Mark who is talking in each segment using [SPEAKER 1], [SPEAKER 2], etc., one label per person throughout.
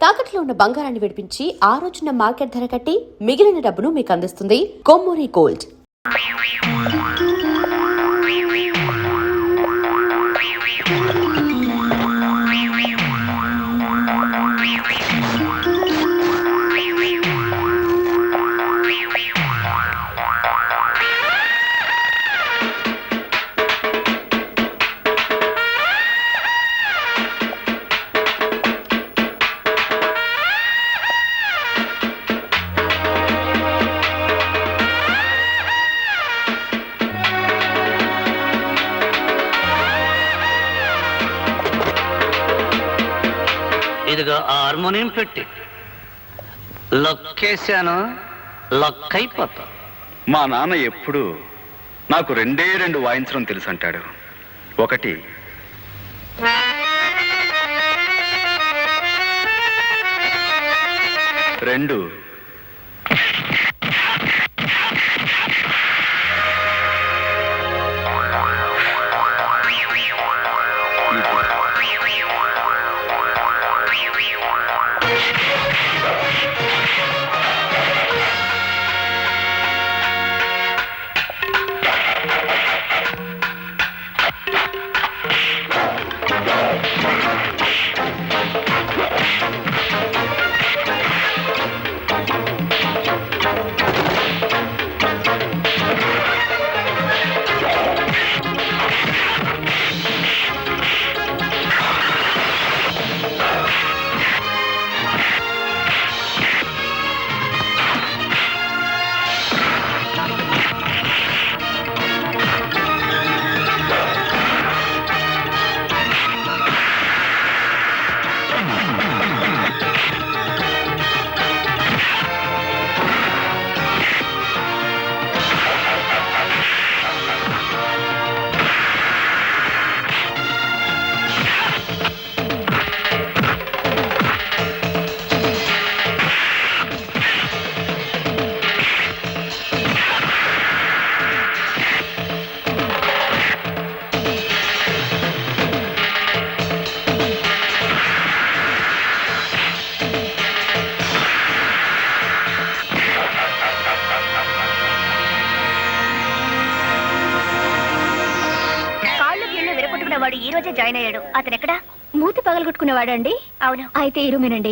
[SPEAKER 1] తాకట్లో ఉన్న బంగారాన్ని విడిపించి ఆ రోజున మార్కెట్ ధర కట్టి మిగిలిన డబ్బును మీకు అందిస్తుంది కొమ్మూరి గోల్డ్.
[SPEAKER 2] ఇదిగో హార్మోనియం పెట్టి లొక్కేశాను, లొక్కైపోతా.
[SPEAKER 3] మా నాన్న ఎప్పుడు నాకు రెండు వాయించడం తెలుసు అంటాడు. ఒకటి రెండు
[SPEAKER 4] వాడు ఈ రోజే జాయిన్ అయ్యాడు. అతను ఎక్కడ? మూతి పగలగొట్టుకునేవాడు అండి. అవును, అయితే ఈ రూమేనండి.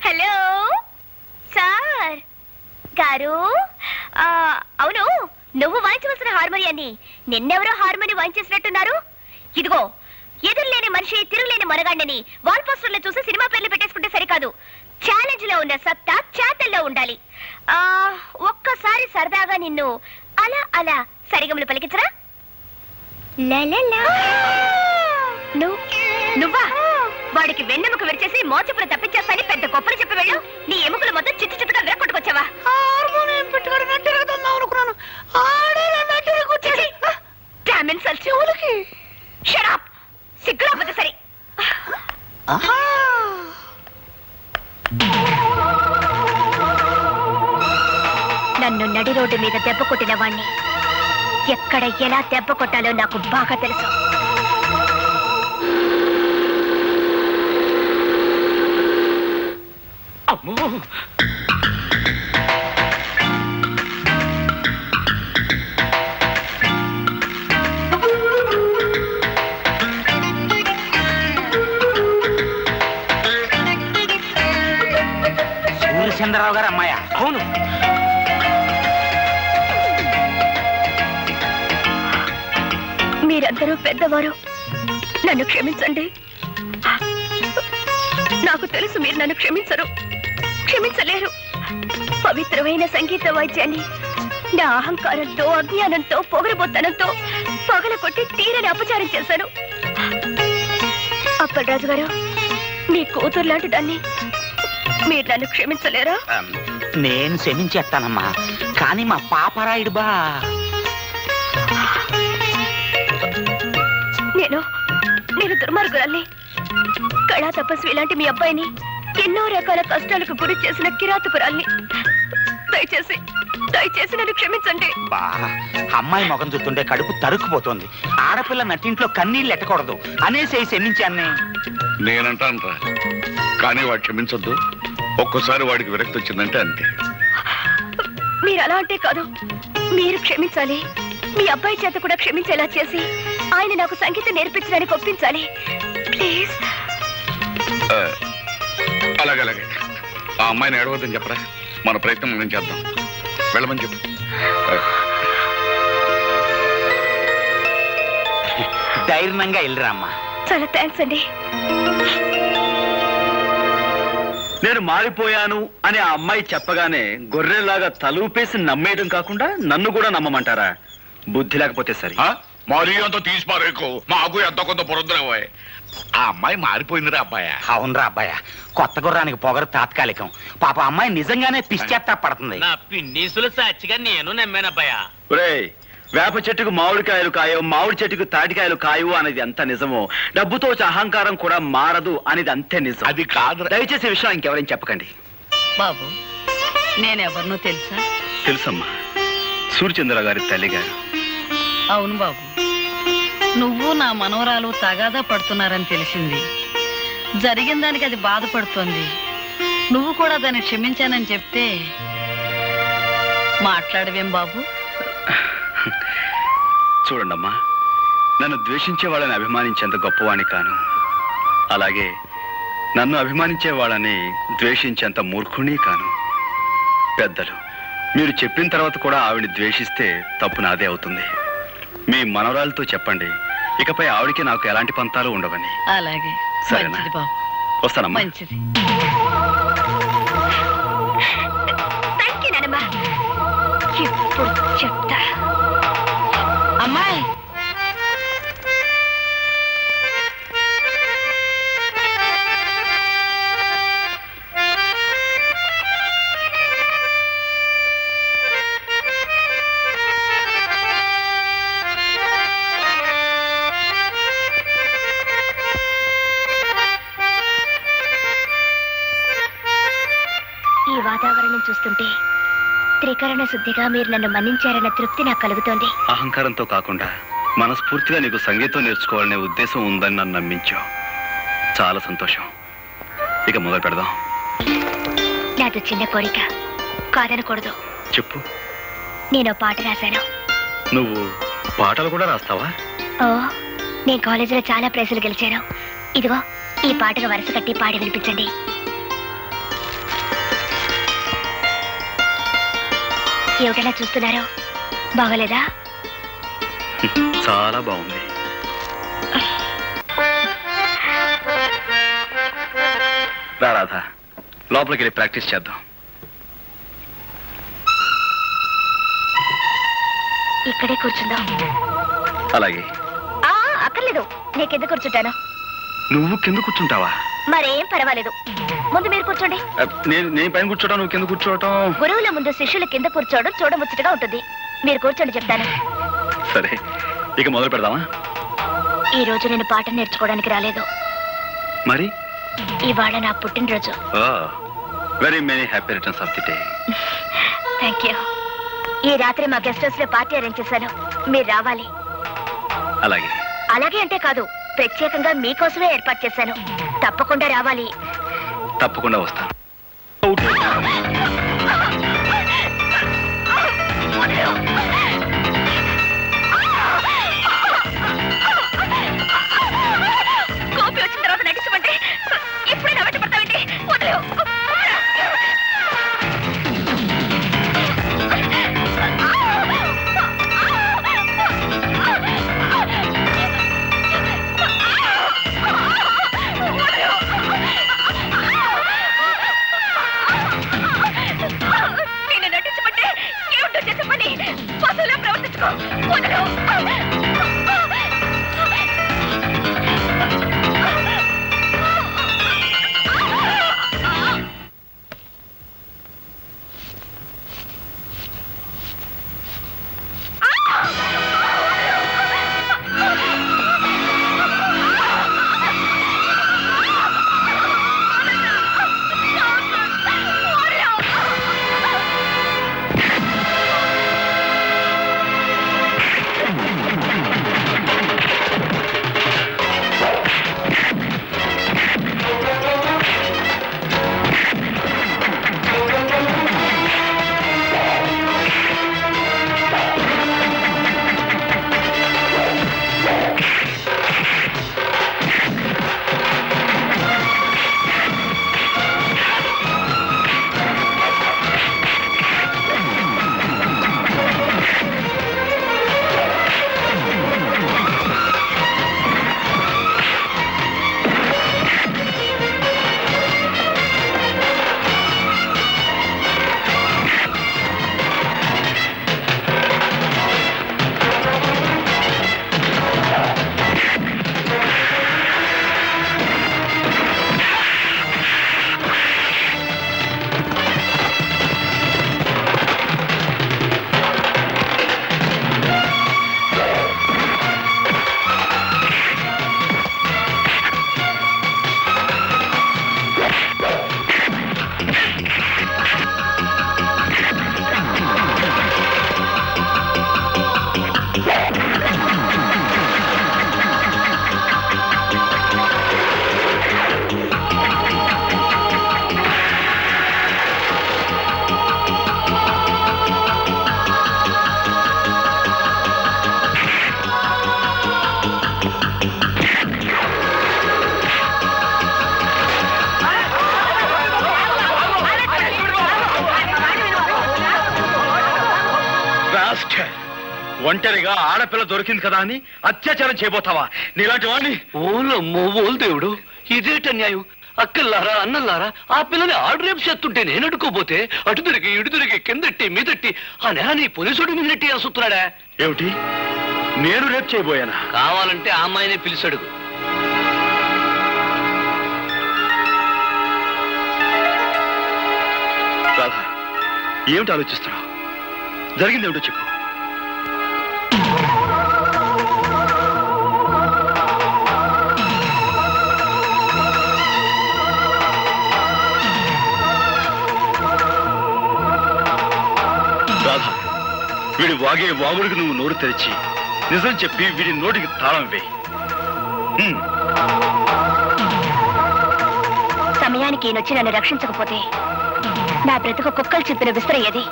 [SPEAKER 4] హలో సార్ గారు, అవును నువ్వు వాయించవలసిన హార్మోనియాన్ని నిన్నెవరో హార్మోని వాయించేసినట్టున్నారు. ఇదిగో ఎదురులేని మనిషి తిరుగులేని మనగాండని వాల్ పోస్టర్లు చూసి సినిమా పేర్లు పెట్టేసుకుంటే సరికాదు. ఛాలెంజ్ లో ఉన్న సత్తా చేతల్లో ఉండాలి. ఒక్కసారి సరదాగా నిన్ను అలా అలా సరిగమలు పలికించరా? నువ్వా? వాడికి వెన్నెముక విరిచేసి మోచపులు తప్పించేస్తాని పెద్ద గొప్పలు చెప్పి వెళ్ళు. నీ ఎముకలు మొత్తం చిట్టు చిట్టుగా విరక్కొట్టుకొచ్చావా? సిగ్గురాపోతే సరే. నన్ను నడి రోడ్డు మీద దెబ్బ కొట్టిన వాణ్ణి ఎక్కడ ఎలా దెబ్బ కొట్టాలో నాకు బాగా తెలుసు.
[SPEAKER 2] అమ్మో, సూర్యచంద్రరావు గారు అమ్మాయ? అవును.
[SPEAKER 4] మీరందరూ పెద్దవారు, నన్ను క్షమించండి. నాకు తెలుసు మీరు నన్ను క్షమించలేరు. పవిత్రమైన సంగీత వాయిద్యాన్ని నా అహంకారంతో, అజ్ఞానంతో, పొగరబోత్తనంతో పగలకొట్టి తీరని అపచారం చేశాను. అప్పలరాజు గారు, మీ కూతురు లాంటి దాన్ని మీరు నన్ను క్షమించలేరా?
[SPEAKER 2] నేను క్షమించేస్తానమ్మా, కానీ మా పాపరాయుడు బా.
[SPEAKER 4] నేను దుర్మార్గురాల్ని. కళా తపస్వి లాంటి మీ అబ్బాయిని ఎన్నో రకాల కష్టాలకు గురి చేసిన కిరాతకురాల్ని. దయచేసి దయచేసి నన్ను క్షమించండి.
[SPEAKER 2] బా అమ్మాయి మొగం చూస్తుంటే కడుపు తరుక్కుపోతుంది. ఆడపిల్ల నట్టింట్లో కన్నీళ్ళు ఎట్టకూడదు అనేసి క్షమించాన్ని.
[SPEAKER 5] నేనంటానురా, కానీ వాడు క్షమించొద్దు. ఒక్కోసారి వాడికి విరక్తి వచ్చిందంటే అంతే.
[SPEAKER 4] మీరు అలా అంటే కాదు, మీరు క్షమించాలి. మీ అబ్బాయి చేత కూడా క్షమించేలా చేసి ఆయన నాకు సంగీతం నేర్పించడానికి ఒప్పించాలి. ప్లీజ్.
[SPEAKER 5] అలాగే ఆ అమ్మాయిని ఏడవద్దని చెప్పరా. మన ప్రయత్నం మనం చేద్దాం. వెళ్ళమని చెప్పు.
[SPEAKER 2] ధైర్యంగా వెళ్ళరా అమ్మా.
[SPEAKER 4] చాలా థ్యాంక్స్ అండి.
[SPEAKER 3] నేను మారిపోయాను అని ఆ అమ్మాయి చెప్పగానే గొర్రెలాగా తలూపేసి నమ్మేయడం కాకుండా నన్ను కూడా నమ్మమంటారా? బుద్ధి లేకపోతే సరే.
[SPEAKER 5] మరీ అంత తీసి పారేకు. మాకు ఎంత కొంత పొరద్దురావోయ్. ఆ అమ్మాయి మారిపోయిందిరా అబ్బాయా.
[SPEAKER 2] అవునరా అబ్బాయ, కొత్త గుర్రానికి పొగరు తాత్కాలికం. పాప అమ్మాయి నిజంగానే పిచ్చేత్తా పడుతుంది.
[SPEAKER 6] నా పిన్నీసులు సాక్షిగా నేను నమ్మానబ్బాయా.
[SPEAKER 3] ఒరేయ్, వేప చెట్టుకు మామిడికాయలు కాయవు, మామిడి చెట్టుకు తాటికాయలు కాయవు అనేది ఎంత నిజమో, డబ్బుతో వచ్చే అహంకారం కూడా మారదు అనేది అంతే నిజం.
[SPEAKER 5] అది కాదు.
[SPEAKER 3] దయచేసి ఈ విషయం ఇంకెవరైనా చెప్పకండి.
[SPEAKER 7] బాబు, నేనెవరినో తెలుసా?
[SPEAKER 3] తెలుసమ్మా, సూర్యచంద్ర గారి తల్లి గారు.
[SPEAKER 7] అవును బాబు, నువ్వు నా మనవరాలు తగాదా పడుతున్నారని తెలిసింది. జరిగిన దానికి అది బాధపడుతోంది. నువ్వు కూడా దాన్ని క్షమించానని చెప్తే మాట్లాడవేం బాబు?
[SPEAKER 3] చూడండమ్మా, నన్ను ద్వేషించే వాళ్ళని అభిమానించేంత గొప్పవాణ్ణి కాను. అలాగే నన్ను అభిమానించే వాళ్ళని ద్వేషించేంత మూర్ఖుణ్ణి కాను. పెద్దలు, మీరు చెప్పిన తర్వాత కూడా ఆవిడని ద్వేషిస్తే తప్పు నాదే అవుతుంది. మీ మనవరాలతో చెప్పండి, ఇకపై ఆవిడికి నాకు ఎలాంటి పంతాలు ఉండవని.
[SPEAKER 7] అలాగే.
[SPEAKER 3] సరేనా?
[SPEAKER 7] మంచిది బాబు,
[SPEAKER 3] వస్తానమ్మా.
[SPEAKER 7] మంచిది.
[SPEAKER 4] థ్యాంక్ యూ నానమ్మ. ఇప్పుడు చెప్తా.
[SPEAKER 7] అమ్మాయి,
[SPEAKER 4] ఈ వాతావరణం చూస్తుంటే త్రికరణ శుద్ధిగా మీరు నన్ను మన్నించారన్న తృప్తి నాకు కలుగుతోంది.
[SPEAKER 3] అహంకారంతో కాకుండా మనస్ఫూర్తిగా నీకు సంగీతం నేర్చుకోవాలనే ఉద్దేశం ఉందని నన్ను నమ్మించావు. చాలా సంతోషం. ఇక మొదలు పెడదాం.
[SPEAKER 4] నాతో చిన్న కోరిక, కాదనకూడదు.
[SPEAKER 3] చెప్పు.
[SPEAKER 4] నేను పాట రాశాను.
[SPEAKER 3] నువ్వు పాటలు కూడా రాస్తావా?
[SPEAKER 4] ఓ, నేను కాలేజీలో చాలా ప్రైజులు గెలిచాను. ఇదిగో ఈ పాటకు వరుస కట్టి పాడి వినిపించండి. ఏమిటలా చూస్తున్నారు? బాగోలేదా?
[SPEAKER 3] చాలా బాగుంది. రాధా, లోపలికి వెళ్ళి ప్రాక్టీస్ చేద్దాం.
[SPEAKER 4] ఇక్కడే కూర్చుందాం.
[SPEAKER 3] అలాగే.
[SPEAKER 4] అక్కర్లేదు, నేను కింద కూర్చుంటాను.
[SPEAKER 3] నువ్వు కింద కూర్చుంటావా?
[SPEAKER 4] మరేం పర్వాలేదు, ముందు మీరు కూర్చోండి.
[SPEAKER 3] నేను పైన కూర్చోవడం, నువ్వు కింద కూర్చోవటం.
[SPEAKER 4] గురువుల ముందు శిష్యుల కింద కూర్చోవడం చూడముచ్చటగా ఉంటుంది. మీరు కూర్చోండి, చెప్తాను.
[SPEAKER 3] సరే, ఇక మొదలు పెడదామా?
[SPEAKER 4] ఈ రోజు నేను పాట నేర్చుకోవడానికి రాలేదు.
[SPEAKER 3] మరి
[SPEAKER 4] ఇవాళ నా పుట్టినరోజు.
[SPEAKER 3] Very many happy returns of the day.
[SPEAKER 4] Thank you. ఈ రాత్రి మా గెస్ట్ హౌస్ లో పార్టీ అరేంజ్ చేశాను, మీరు రావాలి.
[SPEAKER 3] అలాగే.
[SPEAKER 4] అలాగే అంటే కాదు, ప్రత్యేకంగా మీకోసమే ఏర్పాటు చేశాను. తప్పకుండా రావాలి.
[SPEAKER 3] తప్పకుండా వస్తాను.
[SPEAKER 4] కోపి వచ్చిన తర్వాత నటించమంటే ఇప్పుడే నా వెంట పడతావేంటి? వదిలేవు. నేను నటించమంటే ఏమిటో చేసే పని పశువులా ప్రవర్తించుకో. వదిలేవు.
[SPEAKER 3] ఒంటరిగా ఆడపిల్ల దొరికింది కదా అని అత్యాచారం చేయబోతావా? నీలాంటి వాడిని
[SPEAKER 8] ఓలమ్మో ఓలు దేవుడు, ఇదేట న్యాయం? అక్కల్లారా అన్నల్లారా, ఆ పిల్లని ఆడు రేపు చేస్తుంటే నేను అడుకోపోతే అటు తిరిగి ఇటు తిరిగి కిందట్టి మీదట్టి ఆ నేల నీ పోలీసుడు మీదట్టి అసుతున్నాడా?
[SPEAKER 3] ఏమిటి, నేను రేపు చేయబోయానా?
[SPEAKER 8] కావాలంటే ఆ అమ్మాయినే పిలిచాడు.
[SPEAKER 3] రాధా, ఏమిటి ఆలోచిస్తున్నావు? జరిగింది ఏమిటో చెప్పు. రాధా, వీడి వాగే వాగుడికి నువ్వు నోరు తెరిచి నిజం చెప్పి వీడి నోటికి తాళం వేయి.
[SPEAKER 4] సమయానికి ఈయనొచ్చి నన్ను రక్షించకపోతే నా బ్రతుకు కుక్కలు చెప్పిన విసిరయ్యేది.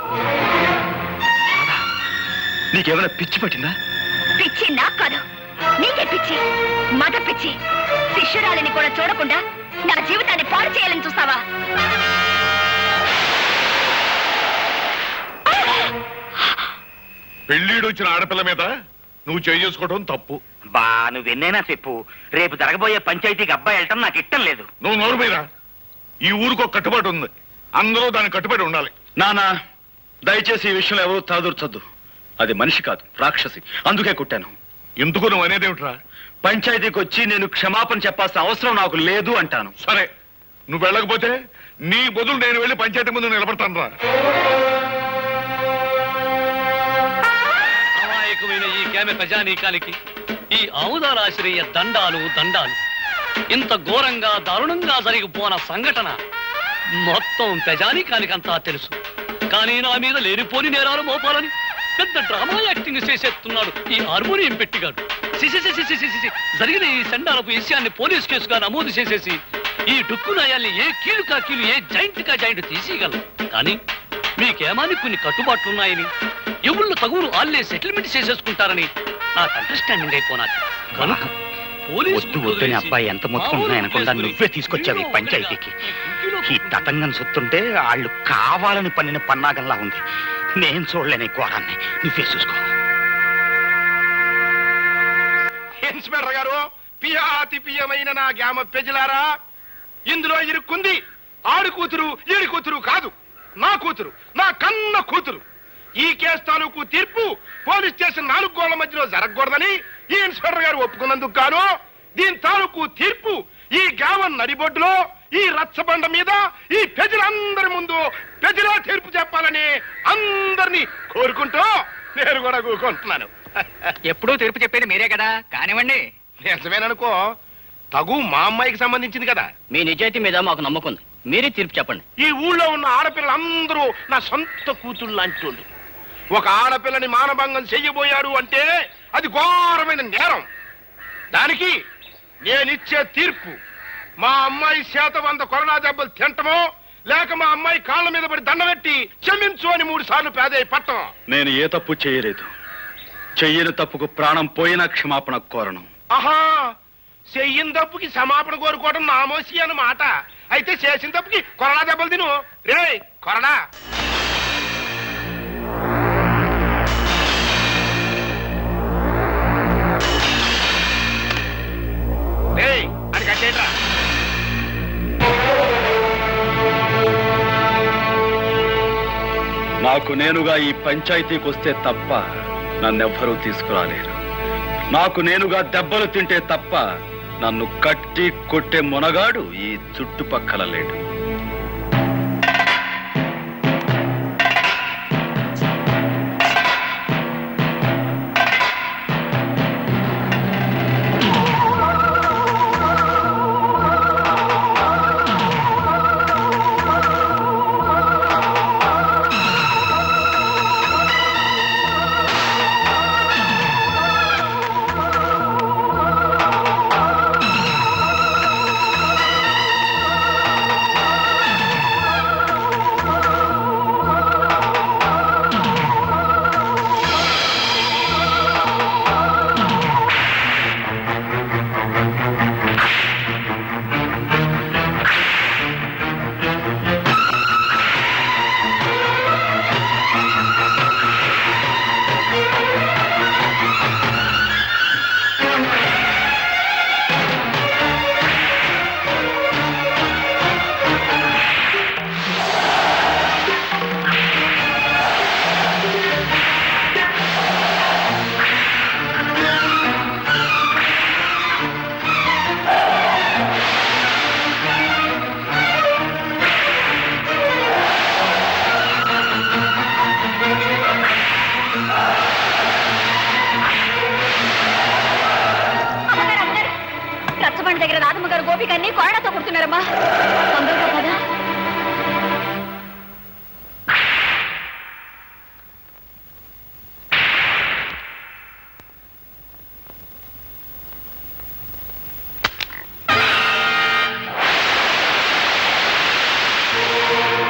[SPEAKER 3] నీకేమైనా పిచ్చి పట్టిందా?
[SPEAKER 4] పిచ్చి నాకు కాదు, నీకే పిచ్చి, మగ పిచ్చి. శిష్యురాలిని కూడా చూడకుండా నా జీవితాన్ని పాడు చేయాలని చూస్తావా?
[SPEAKER 5] పెళ్ళిడు వచ్చిన ఆడపిల్ల మీద నువ్వు చేసుకోవడం తప్పు.
[SPEAKER 2] బా నువ్వెన్నైనా చెప్పు, రేపు జరగబోయే పంచాయతీకి అబ్బాయి వెళ్ళటం నాకు ఇష్టం లేదు.
[SPEAKER 5] నువ్వు నోరు మీద. ఈ ఊరికి ఒక కట్టుబాటు ఉంది, అందరూ దానికి కట్టుబడి ఉండాలి.
[SPEAKER 3] నానా, దయచేసి ఈ విషయంలో ఎవరూ తలదూర్చొద్దు. అది మనిషి కాదు, రాక్షసి. అందుకే కొట్టాను.
[SPEAKER 5] ఎందుకు నువ్వు అనేదేమిట్రా?
[SPEAKER 3] పంచాయతీకి వచ్చి నేను క్షమాపణ చెప్పాల్సిన అవసరం నాకు లేదు అంటాను.
[SPEAKER 5] సరే, నువ్వు వెళ్ళకపోతే నీ బదులు నేను వెళ్ళి పంచాయతీ ముందు నిలబడతాను రా.
[SPEAKER 8] అమాయకమైన ఈ కేమె ప్రజానీకానికి ఈ ఆముదారాశ్రయ దండాలు దండాలు. ఇంత ఘోరంగా దారుణంగా జరిగిపోన సంఘటన మొత్తం ప్రజానీకానికంతా తెలుసు. కానీ నా మీద లేనిపోని నేరాలు మోపాలని పెద్ద డ్రామా యాక్టింగ్ చేసేస్తున్నాడు ఈ హార్మోనియం పెట్టిగాడు. జరిగిన ఈ సండాలపు విషయాన్ని పోలీస్ కేసుగా నమోదు చేసేసి ఈ డుక్కు నాయాల్ని ఏ కీలు కా కీలు, ఏ జాయింట్ కా జాయింట్ తీసేయగలరు. కానీ మీకేమాని కొన్ని కట్టుబాట్లున్నాయని, ఎవళ్ళు తగురు ఆళ్లే సెటిల్మెంట్ చేసేసుకుంటారని నాకు అండర్స్టాండింగ్ అయిపోనాది. కనుక
[SPEAKER 2] వద్దు వద్దని అబ్బాయి ఎంత మొత్తుకుంటున్నాయనకుండా నువ్వే తీసుకొచ్చావు ఈ పంచాయతీకి. ఈ తతంగం సొత్తుంటే వాళ్ళు కావాలని పన్నిన పన్నాగంలా ఉంది. నేను చూడలేని ఘోరాన్ని, నువ్వే చూసుకో.
[SPEAKER 9] ఇన్స్పెక్టర్ గారు, పియాతి పియమైన నా గ్రామ ప్రజలారా, ఇందులో ఇరుక్కుంది ఆడు కూతురు ఈడి కూతురు కాదు, నా కూతురు, నా కన్న కూతురు. ఈ కేసు తాలూకు తీర్పు పోలీస్ స్టేషన్ 4 గోళ్ల మధ్యలో జరగకూడదని ఈ ఇన్స్పెక్టర్ గారు ఒప్పుకున్నందుకు గాను దీని తాలూకు తీర్పు ఈ గ్రామం నడిబొడ్డులో ఈ రచ్చబండ మీద ఈ ప్రజలందరి ముందు ప్రజలే తీర్పు చెప్పాలని అందరినీ కోరుకుంటూ నేను కూడా కూరుకుంటున్నాను.
[SPEAKER 6] ఎప్పుడూ తీర్పు చెప్పేది మీరే కదా, కానివ్వండి.
[SPEAKER 9] నిజమేననుకో, తగు మా అమ్మాయికి సంబంధించింది కదా.
[SPEAKER 6] మీ నిజాయితీ మీద మాకు నమ్మకం ఉంది, మీరే తీర్పు చెప్పండి.
[SPEAKER 9] ఈ ఊళ్ళో ఉన్న ఆడపిల్లలందరూ నా సొంత కూతుళ్ళు లాంటి. ఒక ఆడపిల్లని మానభంగం చెయ్యబోయాడు అంటే అది ఘోరమైన నేరం. దానికి నేనిచ్చే తీర్పు మా అమ్మాయి చేత 100 కొరడా దెబ్బలు తింటమో, లేక మా అమ్మాయి కాళ్ళ మీద పడి దండబెట్టి క్షమించు అని 3 సార్లు పేదయ్య పట్టం.
[SPEAKER 3] నేను ఏ తప్పు చేయలేదు. చెయ్యని తప్పుకు ప్రాణం పోయినా క్షమాపణ కోరను.
[SPEAKER 9] ఆహా, చెయ్యిన తప్పుకి క్షమాపణ కోరుకోవడం నామోసి అన్నమాట. అయితే చేసిన తప్పుకి కొరడా దెబ్బలు తిను. రే కొరడా. అని కట్టేట్రా.
[SPEAKER 3] నాకు నేనుగా ఈ పంచాయతీకి వస్తే తప్ప నన్నెవ్వరూ తీసుకురాలేరు. నాకు నేనుగా దెబ్బలు తింటే తప్ప నన్ను కట్టి కొట్టే మునగాడు ఈ చుట్టుపక్కల లేడు.
[SPEAKER 4] నాగమ్మ గారు గోపికన్ని కోరడాతో కొడుతున్నారమ్మా. తొందరగా కదా.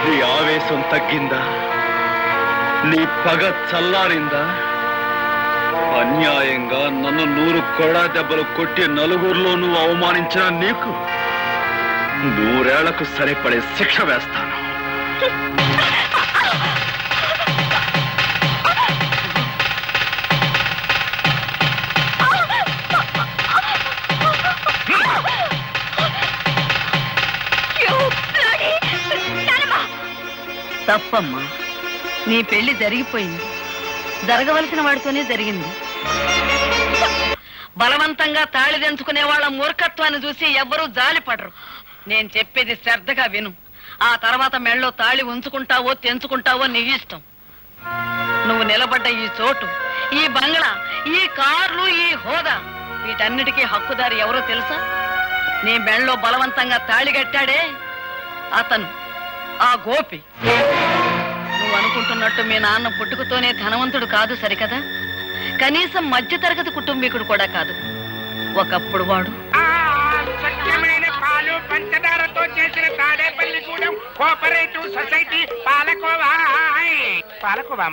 [SPEAKER 3] నీ ఆవేశం తగ్గిందా? నీ పగ చల్లారిందా? అన్యాయంగా నన్ను 100 కొడా దెబ్బలు కొట్టి నలుగురిలో నువ్వు అవమానించిన నీకు 100 ఏళ్లకు సరిపడే శిక్ష వేస్తాను.
[SPEAKER 7] తప్పమ్మా, నీ పెళ్లి జరిగిపోయింది. జరగవలసిన వాడితోనే జరిగింది. బలవంతంగా తాళి తెంచుకునే వాళ్ళ మూర్ఖత్వాన్ని చూసి ఎవ్వరూ జాలిపడరు. నేను చెప్పేది శ్రద్ధగా విను. ఆ తర్వాత మెళ్ళో తాళి ఉంచుకుంటావో తెంచుకుంటావో నీ ఇష్టం. నువ్వు నిలబడ్డ ఈ చోటు, ఈ బంగ్లా, ఈ కార్లు, ఈ హోదా, వీటన్నిటికీ హక్కుదారి ఎవరో తెలుసా? నీ మెళ్ళో బలవంతంగా తాళి కట్టాడే అతను, ఆ గోపి. నువ్వు అనుకుంటున్నట్టు మీ నాన్న పుట్టుకతోనే ధనవంతుడు కాదు సరికదా? కనీసం మధ్యతరగతి కుటుంబీకుడు కూడా కాదు. ఒకప్పుడు వాడు
[SPEAKER 9] స్వచ్ఛమైన పాలు పంచదారతో చేసిన Tadepalligudem cooperative society palkova. Palkova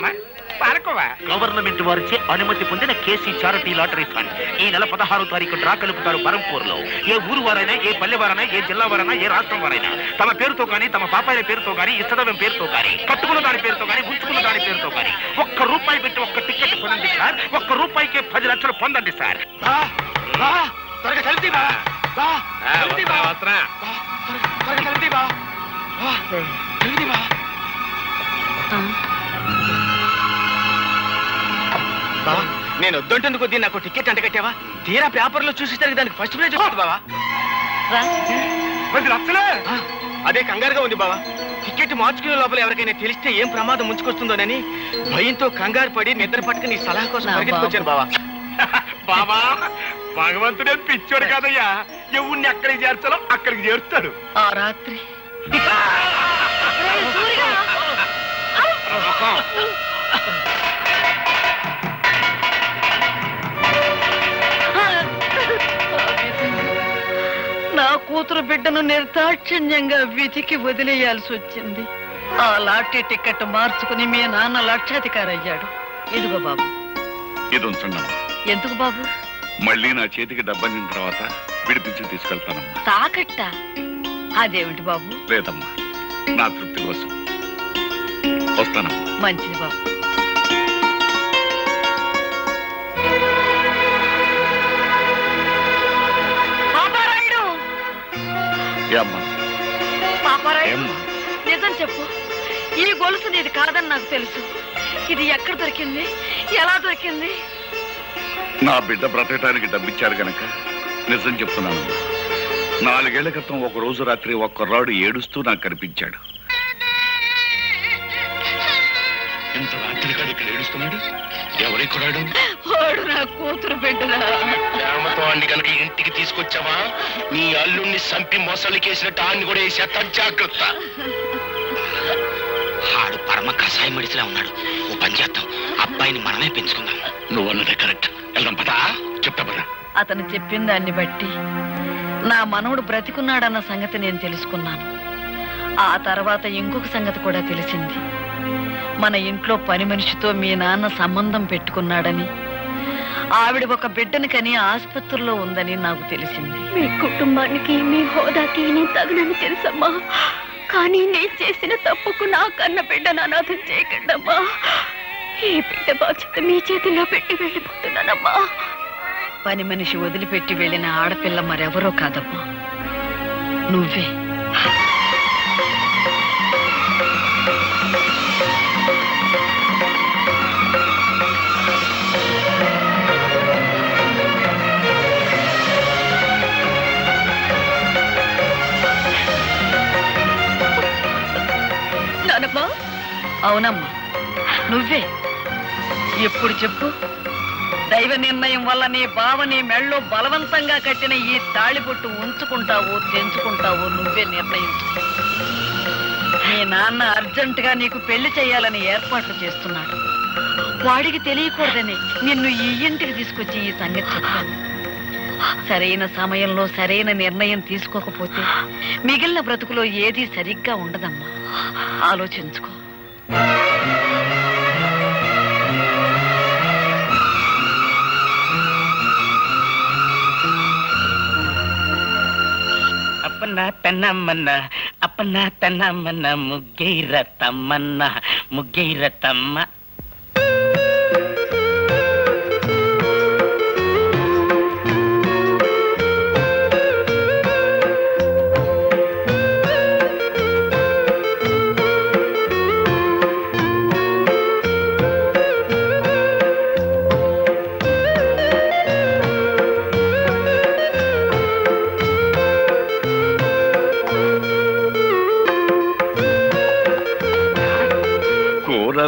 [SPEAKER 9] palkova
[SPEAKER 2] government వారిచే అనుమతి పొందిన కేసీ చారిటీ లాటరీ ఫండ్ ఈ నెల 16వ తారీఖు డ్రా కలుపుతారు బరంపూర్ లో. ఏ ఊరు వారైనా, ఏ పల్లె వారైనా, ఏ జిల్లా వారైనా, ఏ రాష్ట్రం వారైనా తమ పేరుతో కానీ, తమ పాపాయిల పేరుతో కానీ, ఇష్టదైవం పేరుతో కానీ, కట్టుకున్న దాని పేరుతో కానీ, ఉంచుకున్న దాని పేరుతో కానీ ₹1 పెట్టి ఒక్క టికెట్ కొనండి సార్. ₹1కే 10 లక్షలు పొందండి సార్.
[SPEAKER 6] నేను వద్దంటుంది కొద్దీ నాకు టికెట్ అంట కట్టావా? తీరా పేపర్లో చూసేసరికి దానికి ఫస్ట్ ప్రైజ్ వస్తుంది బావా.
[SPEAKER 9] 10 లక్షలు.
[SPEAKER 6] అదే కంగారుగా ఉంది బావా. టికెట్ మార్చుకునే లోపల ఎవరికైనా తెలిస్తే ఏం ప్రమాదం ముంచుకొస్తుందోనని భయంతో కంగారు పడి నిద్ర పట్టుకుని సలహా కోసం పరిగెత్తుకొచ్చాను బావా.
[SPEAKER 9] బాబా, భగవంతుడే పిచ్చోడు కాదయ్యా. ఎవరిని ఎక్కడికి చేర్చాలో అక్కడికి చేరుతాడు.
[SPEAKER 7] ఆ రాత్రి నా కూతురు బిడ్డను నిర్దాక్షిణ్యంగా విధికి వదిలేయాల్సి వచ్చింది. ఆ లాటరీ టికెట్ మార్చుకుని మీ నాన్న లక్షాధికారి అయ్యాడు. ఇదిగో బాబు.
[SPEAKER 5] ఇది ఉంచండి.
[SPEAKER 7] ఎందుకు బాబు?
[SPEAKER 5] మళ్ళీ నా చేతికి డబ్బందిన తర్వాత విడిపించి తీసుకెళ్తానమ్మా.
[SPEAKER 7] తాకట్ట? అదేమిటి బాబు?
[SPEAKER 5] లేదమ్మా, నా తృప్తి కోసం. వస్తానమ్మా.
[SPEAKER 7] మంచిది బాబు. నిజం చెప్పు, ఈ గొలుసు నీది కాదని నాకు తెలుసు. ఇది ఎక్కడ దొరికింది, ఎలా దొరికింది?
[SPEAKER 5] నా బిడ్డ బ్రతకటానికి డబ్బిచ్చారు గనక నిజం చెప్తున్నాను. 4 ఏళ్ల క్రితం ఒక రోజు రాత్రి ఒక కుర్రాడు ఏడుస్తూ నాకు కనిపించాడు. ఎంత రాత్రి కాదు ఇక్కడ ఏడుస్తున్నాడు? ఎవరి కుర్రాడు?
[SPEAKER 7] వాడు నా కూతురు బిడ్డరా.
[SPEAKER 9] ప్రేమతో అన్ని కనుక ఇంటికి తీసుకొచ్చావా, నీ అల్లుణ్ణి సంపి మొసలికేసినట్టు ఆన్ని కూడా వేసేస్తా. జాగ్రత్త.
[SPEAKER 2] ఆడు పరమ కషాయ మడిసిలా ఉన్నాడు. ఓ పని చేద్దాం, అబ్బాయిని మనమే పెంచుకుందాం.
[SPEAKER 5] నువ్వు అన్నదే కరెక్ట్. వెళ్దాం పదా. చెప్తా పదా.
[SPEAKER 7] అతను చెప్పిన దాన్ని బట్టి నా మనవడు బ్రతికున్నాడన్న సంగతి నేను తెలుసుకున్నాను. ఆ తర్వాత ఇంకొక సంగతి కూడా తెలిసింది. మన ఇంట్లో పని మనిషితో మీ నాన్న సంబంధం పెట్టుకున్నాడని, ఆవిడ ఒక బిడ్డని కని ఆసుపత్రిలో ఉందని నాకు తెలిసింది.
[SPEAKER 4] మీ కుటుంబానికి, మీ హోదాకి నేను తగనని తెలుసమ్మా. కానీ నేను చేసిన తప్పుకు నా కన్న బిడ్డను అనాథం చేయకండమ్మా. ఈ బిడ్డ బాధ్యత మీ చేతిలో పెట్టి వెళ్ళిపోతున్నానమ్మా.
[SPEAKER 7] పని మనిషి వదిలిపెట్టి వెళ్ళిన ఆడపిల్ల మరెవరో కాదమ్మా, నువ్వే.
[SPEAKER 4] నానమ్మా.
[SPEAKER 7] అవునమ్మా, నువ్వే. ఎప్పుడు చెప్పు. దైవ నిర్ణయం వల్ల నీ బావ నీ మెళ్ళో బలవంతంగా కట్టిన ఈ తాళిబొట్టు ఉంచుకుంటావో తెంచుకుంటావో నువ్వే నిర్ణయించు. మీ నాన్న అర్జెంటుగా నీకు పెళ్లి చేయాలని ఏర్పాట్లు చేస్తున్నాడు. వాడికి తెలియకూడదని నిన్ను ఈ ఇంటికి తీసుకొచ్చి ఈ సంగతి చెప్పాను. సరైన సమయంలో సరైన నిర్ణయం తీసుకోకపోతే మిగిలిన బ్రతుకులో ఏదీ సరిగ్గా ఉండదమ్మా. ఆలోచించుకో.
[SPEAKER 2] అప్పన్న తన్నమ్మన్న అప్పన్న తన్నమ్మన్న ముగ్గైర తమ్మన్న ముగ్గైర తమ్మ.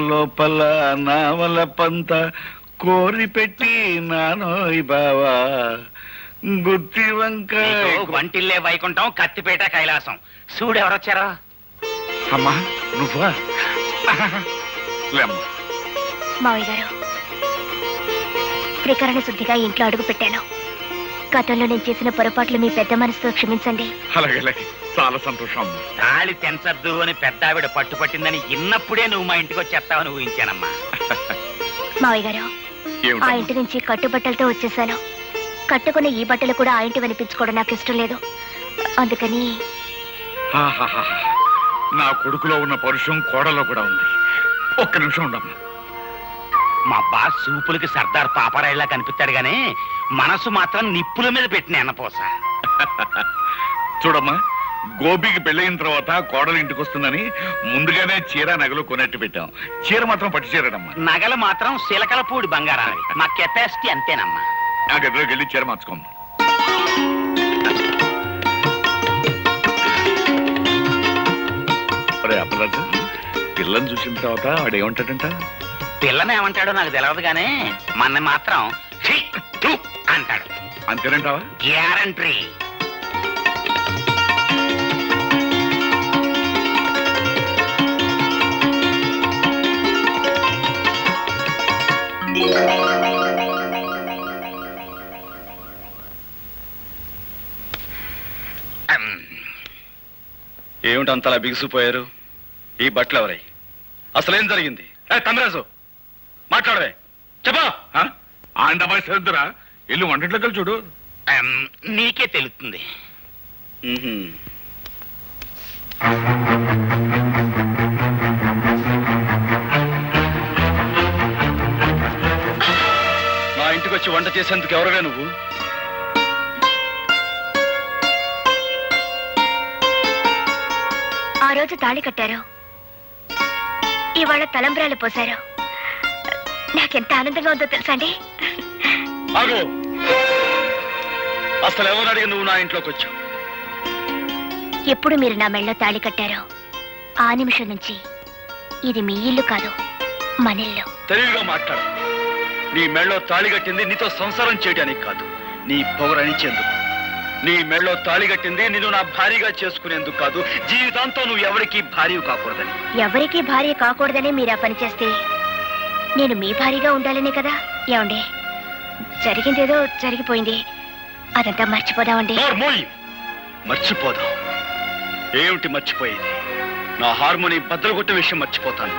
[SPEAKER 5] లోపల నావల పంత కోరి పెట్టి నానోయ్ బావా గుత్తి వంక
[SPEAKER 2] వంటిల్లే వైకుంఠం కత్తిపేట కైలాసం. చూడు ఎవరొచ్చారో.
[SPEAKER 5] అమ్మా నువ్వా? లేమ్మా.
[SPEAKER 4] మావయ్య గారు, త్రికరణ శుద్ధిగా ఇంట్లో అడుగు పెట్టాను. గతంలో నేను చేసిన పొరపాట్లు మీ పెద్ద మనసుతో క్షమించండి.
[SPEAKER 5] అలాగే అలాగే, చాలా సంతోషం.
[SPEAKER 2] తాళి తెంచద్దు అని పెద్ద ఆవిడ పట్టుపట్టిందని ఇన్నప్పుడే నువ్వు మా ఇంటికి వచ్చేస్తావని ఊహించానమ్మా.
[SPEAKER 4] మావయ్య గారు, ఆ ఇంటి నుంచి కట్టుబట్టలతో వచ్చేసాను. కట్టుకున్న ఈ బట్టలు కూడా ఆ ఇంటి వినిపించుకోవడం నాకు ఇష్టం లేదు. అందుకని
[SPEAKER 5] నా కొడుకులో ఉన్న పరుషం కోడలో కూడా ఉంది. ఒక్క నిమిషం ఉండమ్మా.
[SPEAKER 2] మా బాస్ సూపులకి సర్దార్ పాపరాయిలా కనిపిస్తాడు గానీ మనసు మాత్రం నిప్పుల మీద పెట్టిన ఎన్నపోస.
[SPEAKER 5] చూడమ్మా, గోపికి పెళ్ళయిన తర్వాత కోడలు ఇంటికి వస్తుందని ముందుగానే చీర నగలు కొనట్టు పెట్టాం. చీర మాత్రం పట్టు చీరడమ్మా.
[SPEAKER 2] నగలు మాత్రం సిలకలపూడి బంగారావి. మా కెపాసిటీ అంతేనమ్మా.
[SPEAKER 5] నా గదిలోకి వెళ్ళి చీర మార్చుకోమ్మా. అప్పలట్టు పిల్లని చూసిన తర్వాత వాడు ఏమంటాడంట?
[SPEAKER 2] పిల్లని ఏమంటాడో నాకు తెలియదు గానీ మన మాత్రం అంటాడు.
[SPEAKER 5] అంతేనంటావా?
[SPEAKER 2] గ్యారంటీ.
[SPEAKER 3] ఏమిటి అంతలా బిగుసిపోయారు? ఈ బట్టలు ఎవరై? అసలేం జరిగింది? తమరాజు మాట్లాడవే, చెప్పా.
[SPEAKER 5] ఆండమా శ్రద్ధరా, ఇల్లు వంటట్లోకి చూడు.
[SPEAKER 2] నీకే తెలుస్తుంది.
[SPEAKER 3] నా ఇంటికి వచ్చి వంట చేసేందుకు ఎవరుగా నువ్వు?
[SPEAKER 4] ఆ రోజు తాళి కట్టారు, ఇవాళ తలంబ్రాలు పోశారు. నాకెంత ఆనందంగా ఉందో తెలుసా అండి.
[SPEAKER 3] అసలు ఎవరు అడిగి నువ్వు నా ఇంట్లోకి వచ్చావు?
[SPEAKER 4] ఎప్పుడు మీరు నా మెళ్ళలో తాళి కట్టారో ఆ నిమిషం నుంచి ఇది మీ ఇల్లు కాదు, మన ఇల్లు.
[SPEAKER 3] తెలివిగా మాట్లాడు. నీ మెళ్ళలో తాళి కట్టింది నీతో సంసారం చేయడానికి కాదు, నీ పొగరనిచ్చేందుకు. నీ మెళ్ళలో తాళి కట్టింది నిన్ను నా భార్యగా చేసుకునేందుకు కాదు, జీవితాంతం నువ్వు ఎవరికీ భార్య కాకూడదని.
[SPEAKER 4] ఎవరికీ భార్య కాకూడదని మీరు ఆ పని చేస్తే నేను మీ భార్యగా ఉండాలనే కదా. ఏమండి, జరిగిందేదో జరిగిపోయింది, అదంతా మర్చిపోదామండి.
[SPEAKER 3] మర్చిపోదాం? ఏమిటి మర్చిపోయేది? నా హార్మోని బద్దలు కొట్టిన విషయం మర్చిపోతాను,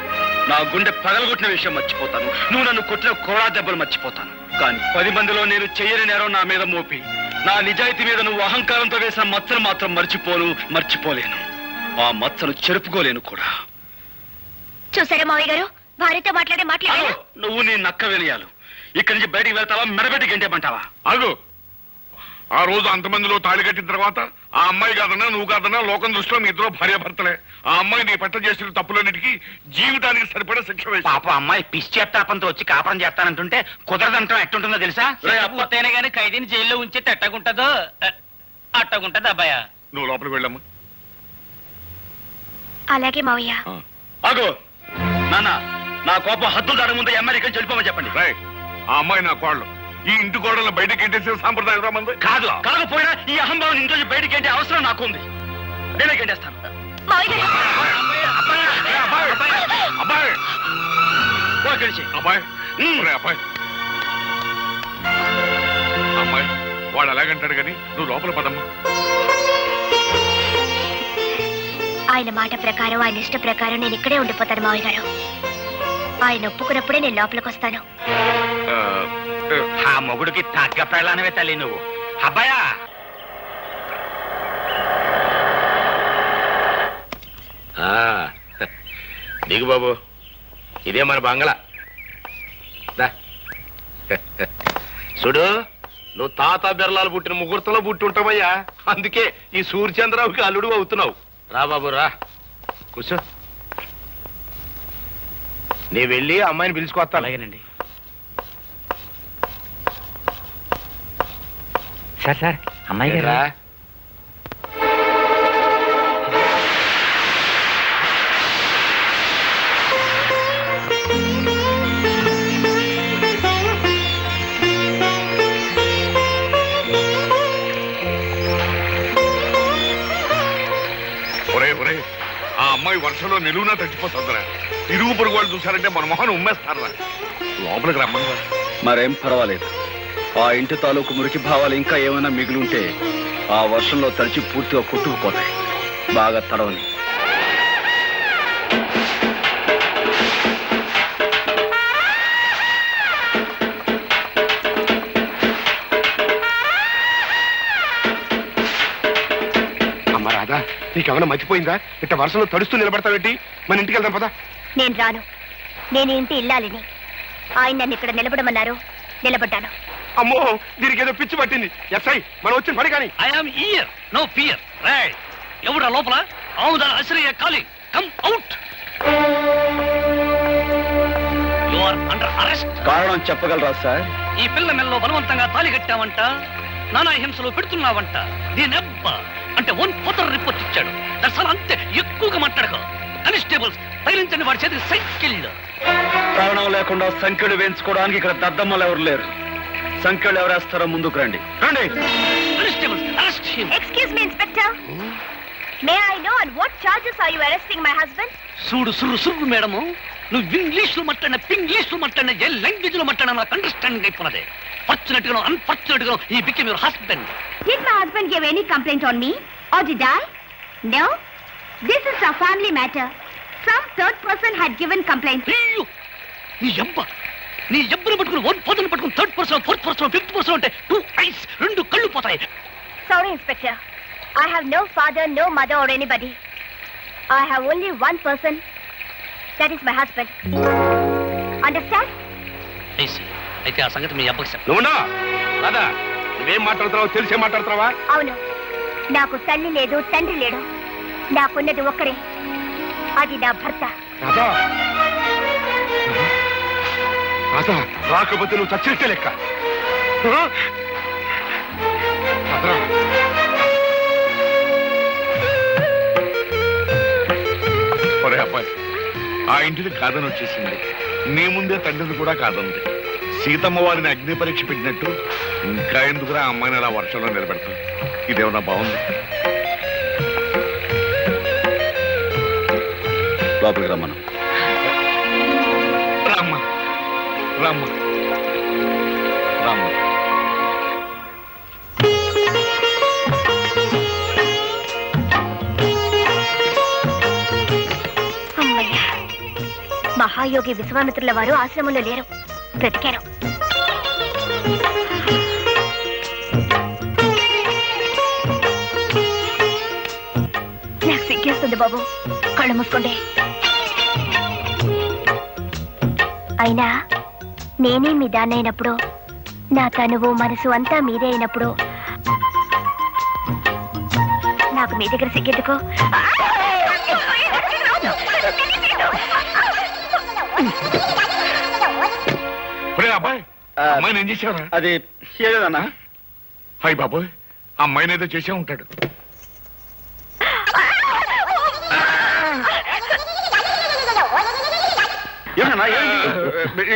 [SPEAKER 3] నా గుండె పగలగొట్టిన విషయం మర్చిపోతాను, నువ్వు నన్ను కొట్టిన కోడా దెబ్బలు మర్చిపోతాను. కానీ 10 మందిలో నేను చెయ్యని నేరం నా మీద మోపి నా నిజాయితీ మీద నువ్వు అహంకారంతో వేసిన మచ్చను మాత్రం మర్చిపోలేను. ఆ మచ్చను చెరుపుకోలేను కూడా.
[SPEAKER 4] చూసారా మావయ్య గారు, భార్యతో మాట్లాడారు.
[SPEAKER 3] నువ్వు నీ నక్క వినయాలు. ఇక్కడి నుంచి బయటికి వెళ్తావా, మెడబెట్టి గంటేమంటావా?
[SPEAKER 5] అగు, ఆ రోజు అంతమందిలో తాళి కట్టిన తర్వాత ఆ అమ్మాయి కాదన్నా నువ్వు కాదన్నా లోకం దృష్టిలో మీ ఇద్దరు భార్యాభర్తలే. ఆ అమ్మాయి నీ పట్ల చేసిన తప్పులన్నిటికీ జీవితానికి సరిపడా శిక్ష వేసి.
[SPEAKER 2] పాప అమ్మాయి పిచ్చేత్తాపంతో వచ్చి కాపురం చేస్తానంటుంటే కుదరదంటాం ఎట్టుంటుందో తెలుసా? అప్పతేనే గానీ ఖైదీని జైల్లో ఉంచి ఎట్టగుంటదో అట్టగుంటది. అబ్బాయ
[SPEAKER 5] నువ్వు లోపలికి వెళ్ళమ్మా.
[SPEAKER 4] అలాగే మావయ్య.
[SPEAKER 3] ఆగో నాన్న, నా కోపం హద్దులు దాని ముందు అమ్మాయి ఇక్కడి నుంచి వెళ్ళిపోమని చెప్పండి.
[SPEAKER 5] ఆ అమ్మాయి నా కోళ్ళు, ఈ ఇంటి గోడలను బయటకి ఎంటేసే సాంప్రదాయం రామంది
[SPEAKER 6] కాదు, కాకపోయినా ఈ అహంభావం ఇంట్లో బయటికి ఏంటి అవసరం నాకుంది. నేనే గెంటేస్తాను.
[SPEAKER 4] మావయ్య గారు
[SPEAKER 5] అబ్బాయి
[SPEAKER 6] పో ఇక్కడి నుంచి.
[SPEAKER 5] అబ్బాయి ఒరే అబ్బాయి అమ్మాయి వాడు అలాగంటాడు కానీ నువ్వు లోపల పదమ్మా.
[SPEAKER 4] ఆయన మాట ప్రకారం, ఆయన ఇష్ట ప్రకారం నేను ఇక్కడే ఉండిపోతాను మావయ్య గారు. ఆయన ఒప్పుకున్నప్పుడే నేను లోపలికి వస్తాను.
[SPEAKER 2] ఆ మొగుడికి తగ్గ పెళ్ళానవే తల్లి నువ్వు. అబ్బాయా
[SPEAKER 9] దిగు బాబు, ఇదే మన బంగళా. చూడు, నువ్వు తాత బెర్లాలు పుట్టిన ముహూర్తంలో పుట్టి ఉంటావయ్యా. అందుకే ఈ సూర్యచంద్రరావుకి అల్లుడు అవుతున్నావు. రా బాబు రా, కూర్చో. నీ వెళ్ళి అమ్మాయిని పిలుచుకొస్తా.
[SPEAKER 2] అలాగేనండి. సార్ అమ్మాయి గారు.
[SPEAKER 9] రా.
[SPEAKER 5] ఒరే ఒరే, ఆ అమ్మాయి వర్షంలో నిలువునా తగ్గిపోతుందిరా. ఇరుగు పొరుగు వాళ్ళు చూసారంటే మన మొహన్ ఉమ్మేస్తారా. లోపలికి రమ్మని.
[SPEAKER 3] మరేం పర్వాలేదు. ఆ ఇంటి తాలూకు మురికి భావాలు ఇంకా ఏమైనా మిగిలింటే ఆ వర్షంలో తడిచి పూర్తిగా కొట్టుకుపోతాయి. బాగా తడవని.
[SPEAKER 9] అమ్మ రాదా, నీకేమైనా మర్చిపోయిందా? ఇట్ట వర్షంలో తడుస్తూ నిలబడతావేంటి? మన ఇంటికి వెళ్దాం పదా.
[SPEAKER 4] నేను రాను. నేను ఇంటి ఇల్లాలిని. ఆయన నన్ను ఇక్కడ నిలబడమన్నారు, నిలబడ్డాను.
[SPEAKER 9] అమ్మో, దీనికి ఏదో పిచ్చి పట్టింది. ఎస్ఐ, మనం వచ్చిన పని కానీ.
[SPEAKER 8] I'm here, no fear. Right, ఎవడా లోపల? ఆవుదాల అశ్రయ calling, come out. You are under arrest.
[SPEAKER 3] కారణం చెప్పగలరా సార్?
[SPEAKER 8] ఈ పిల్ల మెల్లో బలవంతంగా తాళి కట్టావంట, నానా హింసలు పెడుతున్నావంట. దీనెబ్బ అంటే 1/4 రిపోర్ట్ ఇచ్చాడు. దర్శనం అంతే, ఎక్కువగా మాట్లాడక. కానిస్టేబుల్స్ తగిలించండి వాడి చేతికి సైకిల్.
[SPEAKER 3] కారణం లేకుండా సంఖ్యలు వేయించుకోవడానికి ఇక్కడ దద్దమ్మలు ఎవరు లేరు. సంఖ్యలు ఎవరేస్తారో ముందుకు రండి. రండి.
[SPEAKER 8] Constables arrest him.
[SPEAKER 4] Excuse me inspector. May I know on what charges are you arresting my husband?
[SPEAKER 8] చూడు సుర్రు సుర్రు మేడము, నువ్వు ఇంగ్లీష్ లో మాట్లాడిన, పింగ్లీష్ లో మాట్లాడిన, ఏ లాంగ్వేజ్ లో మాట్లాడినా నాకు అండర్స్టాండింగ్ అయిపోయినదే. ఫార్చునేట్ గా అన్ఫార్చునేట్ గా he became your husband.
[SPEAKER 4] Did my husband give any complaint on me? Or did I? No. This is a family matter. Some third person had given complaint.
[SPEAKER 8] అయ్యో, నీ ఎబ్బను పట్టుకుని 1/4 పట్టుకుని 3rd person, 4th person, 5th person అంటే 2 eyes, 2 కళ్ళు పోతాయి.
[SPEAKER 4] Sorry, Inspector. I have no father, no mother or anybody. I have only one person. That is my husband. Understand?
[SPEAKER 8] అయితే ఆ సంగతి మీ అబ్బకి చెప్పు.
[SPEAKER 9] నువ్వునా రాదా, నువ్వేం మాట్లాడుతున్నావు తెలిసే మాట్లాడుతున్నావా?
[SPEAKER 4] అవును, నాకు తల్లి లేదు, తండ్రి లేడు. నాకున్నది ఒక్కరే, అది నా భర్త.
[SPEAKER 9] రాదా, రాదా, రాకపోతే నువ్వు చచ్చినట్టే లెక్క. రాదా.
[SPEAKER 5] ఒరే అబ్బాయి, ఆ ఇంటిని కాదని వచ్చేసింది. నీ ముందే తండ్రిని కూడా కాదంది. సీతమ్మ వారిని అగ్ని పరీక్ష పెట్టినట్టు ఇంకా ఎందుకురా అమ్మాయిని అలా వర్షంలో నిలబెడతాం? ఇదేమన్నా బాగుంది?
[SPEAKER 3] లోపలికి రమ్మను.
[SPEAKER 5] రామ్మ రామ్మ రామ్మ.
[SPEAKER 4] అమ్మయ్య, మహాయోగి విశ్వామిత్రుల వారు ఆశ్రమంలో లేరు, బ్రతికారు. నాకు సిగ్గేస్తుంది బాబు, కళ్ళు మూసుకోండి. అయినా నేనే మీ దాన్నైనప్పుడు, నా తనువు మనసు అంతా మీదే అయినప్పుడు నాకు మీ దగ్గర సిగ్గెందుకు?
[SPEAKER 5] ఒరే అబ్బాయి, అమ్మాయిని ఏం చేసావురా?
[SPEAKER 3] అది ఏదన్నా?
[SPEAKER 5] హాయ్ బాబోయ్, అమ్మాయిని ఏదో చేసే ఉంటాడు.
[SPEAKER 3] ఏమన్నా?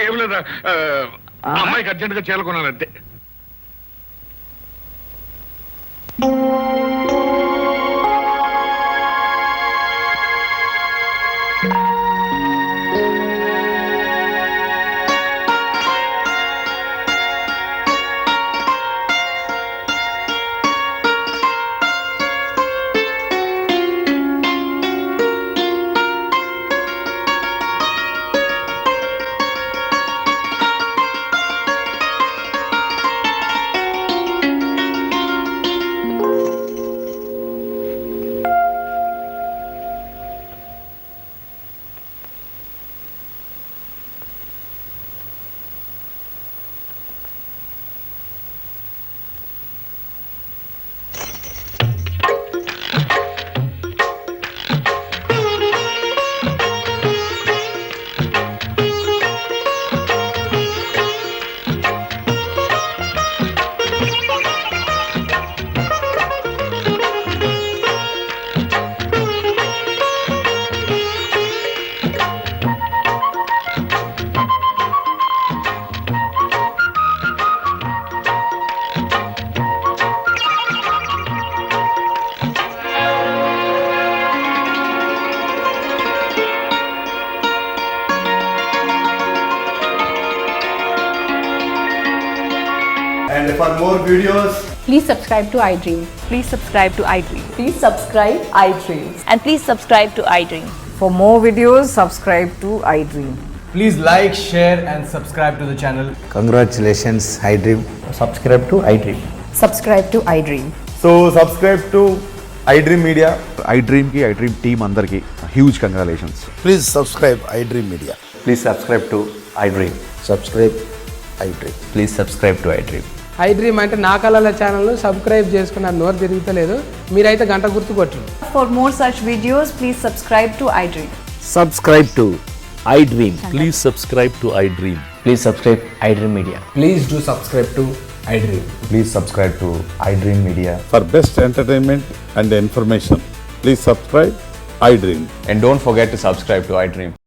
[SPEAKER 5] ఏం లేదా, ఆ అమ్మాయికి అర్జెంట్ గా చేరుకున్నాను అంతే.
[SPEAKER 10] And for more videos,
[SPEAKER 11] please subscribe to iDream.
[SPEAKER 12] Please subscribe to iDream.
[SPEAKER 11] Please subscribe iDream.
[SPEAKER 12] And please subscribe to iDream.
[SPEAKER 11] For more videos, subscribe to iDream.
[SPEAKER 10] please like, share and subscribe to the channel.
[SPEAKER 13] Congratulations, iDream.
[SPEAKER 10] Subscribe to iDream.
[SPEAKER 11] Subscribe to iDream.
[SPEAKER 10] So subscribe to iDream Media.
[SPEAKER 14] iDream ki iDream team andarki huge congratulations.
[SPEAKER 13] Please subscribe iDream Media.
[SPEAKER 3] Please subscribe to iDream.
[SPEAKER 13] Subscribe iDream.
[SPEAKER 3] Please subscribe to iDream.
[SPEAKER 11] iDream అంటే నా కళల channel subscribe చేసుకున్న నోరు తిరుగుతలేదు, మీరైతే గంట గుర్తు కొట్టండి.
[SPEAKER 12] For more such videos, please subscribe to iDream.
[SPEAKER 13] Subscribe to iDream.
[SPEAKER 8] Please subscribe to iDream.
[SPEAKER 3] Please subscribe iDream Media.
[SPEAKER 10] Please do subscribe to iDream.
[SPEAKER 13] Please subscribe to iDream Media.
[SPEAKER 14] For best entertainment and information, please subscribe iDream.
[SPEAKER 3] And don't forget to subscribe to iDream.